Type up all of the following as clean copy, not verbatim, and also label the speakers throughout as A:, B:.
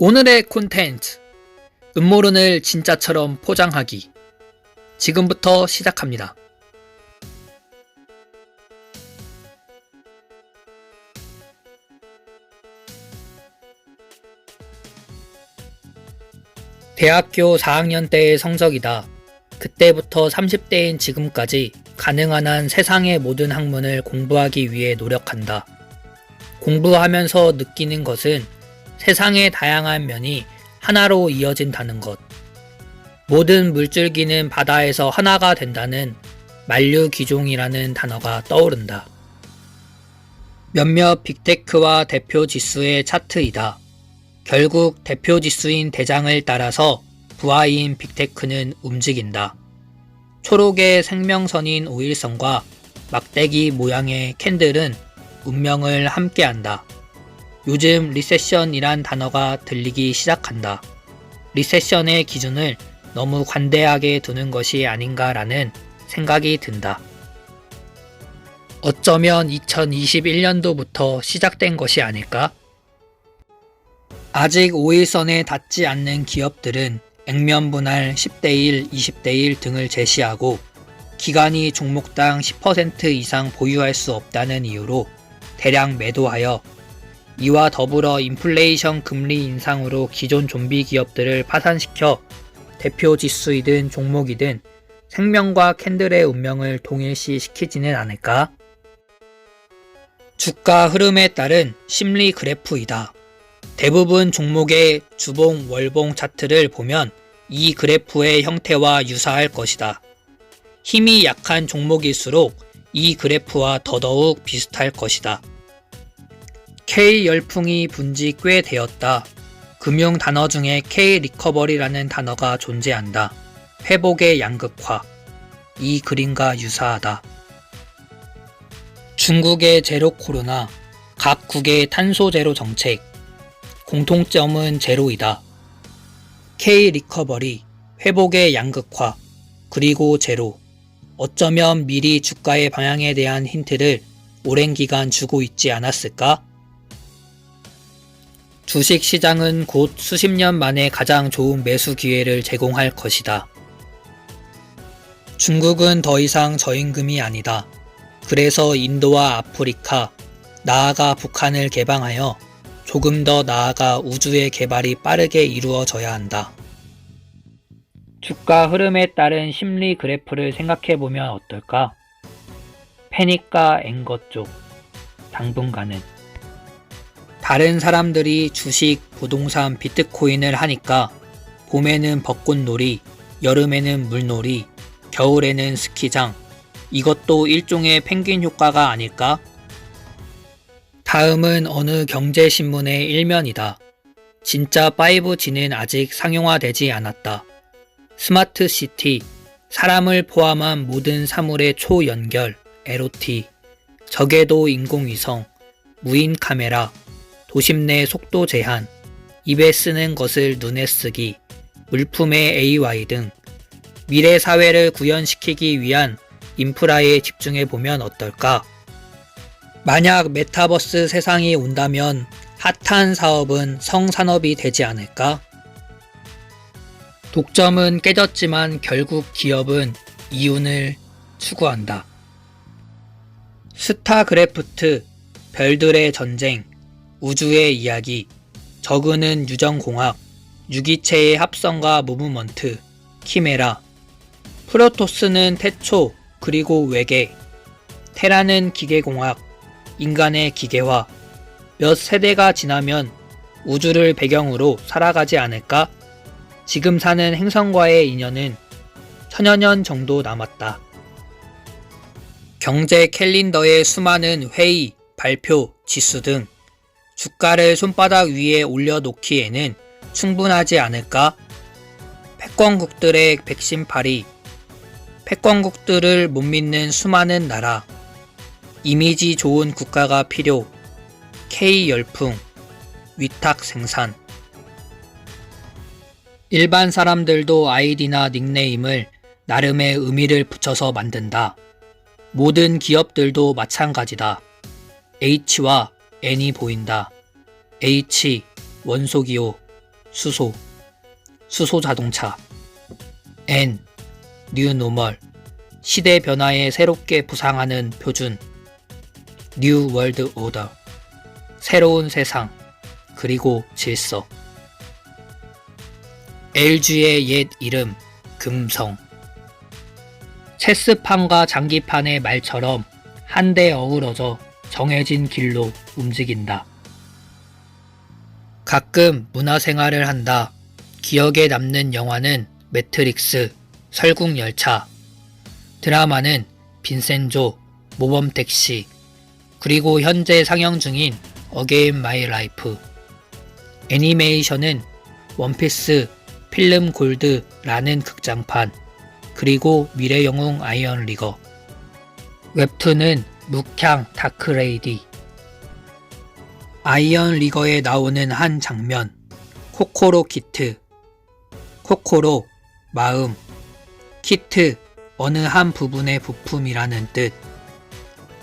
A: 오늘의 콘텐츠, 음모론을 진짜처럼 포장하기. 지금부터 시작합니다. 대학교 4학년 때의 성적이다. 그때부터 30대인 지금까지 가능한 한 세상의 모든 학문을 공부하기 위해 노력한다. 공부하면서 느끼는 것은 세상의 다양한 면이 하나로 이어진다는 것. 모든 물줄기는 바다에서 하나가 된다는 만류기종이라는 단어가 떠오른다. 몇몇 빅테크와 대표 지수의 차트이다. 결국 대표 지수인 대장을 따라서 부하인 빅테크는 움직인다. 초록의 생명선인 오일선과 막대기 모양의 캔들은 운명을 함께한다. 요즘 리세션이란 단어가 들리기 시작한다. 리세션의 기준을 너무 관대하게 두는 것이 아닌가라는 생각이 든다. 어쩌면 2021년도부터 시작된 것이 아닐까? 아직 오일선에 닿지 않는 기업들은 액면 분할 10대1, 20대1 등을 제시하고 기관이 종목당 10% 이상 보유할 수 없다는 이유로 대량 매도하여 이와 더불어 인플레이션 금리 인상으로 기존 좀비 기업들을 파산시켜 대표 지수이든 종목이든 생명과 캔들의 운명을 동일시시키지는 않을까? 주가 흐름에 따른 심리 그래프이다. 대부분 종목의 주봉, 월봉 차트를 보면 이 그래프의 형태와 유사할 것이다. 힘이 약한 종목일수록 이 그래프와 더더욱 비슷할 것이다. K 열풍이 분지 꽤 되었다. 금융 단어 중에 K-리커버리라는 단어가 존재한다. 회복의 양극화. 이 그림과 유사하다. 중국의 제로 코로나, 각 국의 탄소 제로 정책. 공통점은 제로이다. K-리커버리, 회복의 양극화, 그리고 제로. 어쩌면 미리 주가의 방향에 대한 힌트를 오랜 기간 주고 있지 않았을까? 주식시장은 곧 수십 년 만에 가장 좋은 매수 기회를 제공할 것이다. 중국은 더 이상 저임금이 아니다. 그래서 인도와 아프리카, 나아가 북한을 개방하여 조금 더 나아가 우주의 개발이 빠르게 이루어져야 한다. 주가 흐름에 따른 심리 그래프를 생각해보면 어떨까? 패닉과 앵거 쪽, 당분간은. 다른 사람들이 주식, 부동산, 비트코인을 하니까 봄에는 벚꽃놀이, 여름에는 물놀이, 겨울에는 스키장. 이것도 일종의 펭귄 효과가 아닐까? 다음은 어느 경제신문의 일면이다. 진짜 5G는 아직 상용화되지 않았다. 스마트시티, 사람을 포함한 모든 사물의 초연결, LOT, 저궤도 인공위성, 무인 카메라, 도심 내 속도 제한, 입에 쓰는 것을 눈에 쓰기, 물품의 AI 등 미래 사회를 구현시키기 위한 인프라에 집중해보면 어떨까? 만약 메타버스 세상이 온다면 핫한 사업은 성산업이 되지 않을까? 독점은 깨졌지만 결국 기업은 이윤을 추구한다. 스타크래프트, 별들의 전쟁, 우주의 이야기, 저그는 유전공학, 유기체의 합성과 무브먼트, 키메라, 프로토스는 태초, 그리고 외계, 테라는 기계공학, 인간의 기계화. 몇 세대가 지나면 우주를 배경으로 살아가지 않을까? 지금 사는 행성과의 인연은 천여 년 정도 남았다. 경제 캘린더의 수많은 회의, 발표, 지수 등 주가를 손바닥 위에 올려놓기에는 충분하지 않을까? 패권국들의 백신팔이, 패권국들을 못 믿는 수많은 나라, 이미지 좋은 국가가 필요, K-열풍, 위탁 생산. 일반 사람들도 아이디나 닉네임을 나름의 의미를 붙여서 만든다. 모든 기업들도 마찬가지다. H와 N이 보인다. H, 원소기호, 수소, 수소 자동차. N, 뉴 노멀, 시대 변화에 새롭게 부상하는 표준. 뉴 월드 오더, 새로운 세상, 그리고 질서. LG의 옛 이름, 금성. 체스판과 장기판의 말처럼 한데 어우러져 정해진 길로 움직인다. 가끔 문화생활을 한다. 기억에 남는 영화는 매트릭스, 설국열차. 드라마는 빈센조, 모범택시, 그리고 현재 상영 중인 어게인 마이 라이프. 애니메이션은 원피스, 필름 골드라는 극장판, 그리고 미래영웅 아이언 리거. 웹툰은 묵향 다크레이디. 아이언 리거에 나오는 한 장면, 코코로 키트. 코코로, 마음, 키트, 어느 한 부분의 부품이라는 뜻.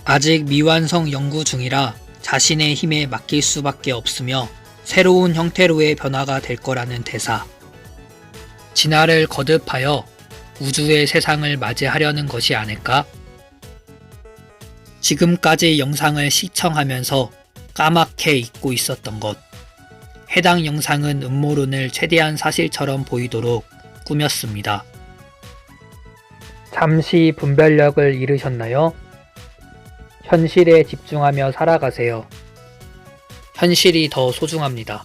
A: 아직 미완성 연구 중이라 자신의 힘에 맡길 수밖에 없으며 새로운 형태로의 변화가 될 거라는 대사. 진화를 거듭하여 우주의 세상을 맞이하려는 것이 아닐까? 지금까지 영상을 시청하면서 까맣게 잊고 있었던 것. 해당 영상은 음모론을 최대한 사실처럼 보이도록 꾸몄습니다. 잠시 분별력을 잃으셨나요? 현실에 집중하며 살아가세요. 현실이 더 소중합니다.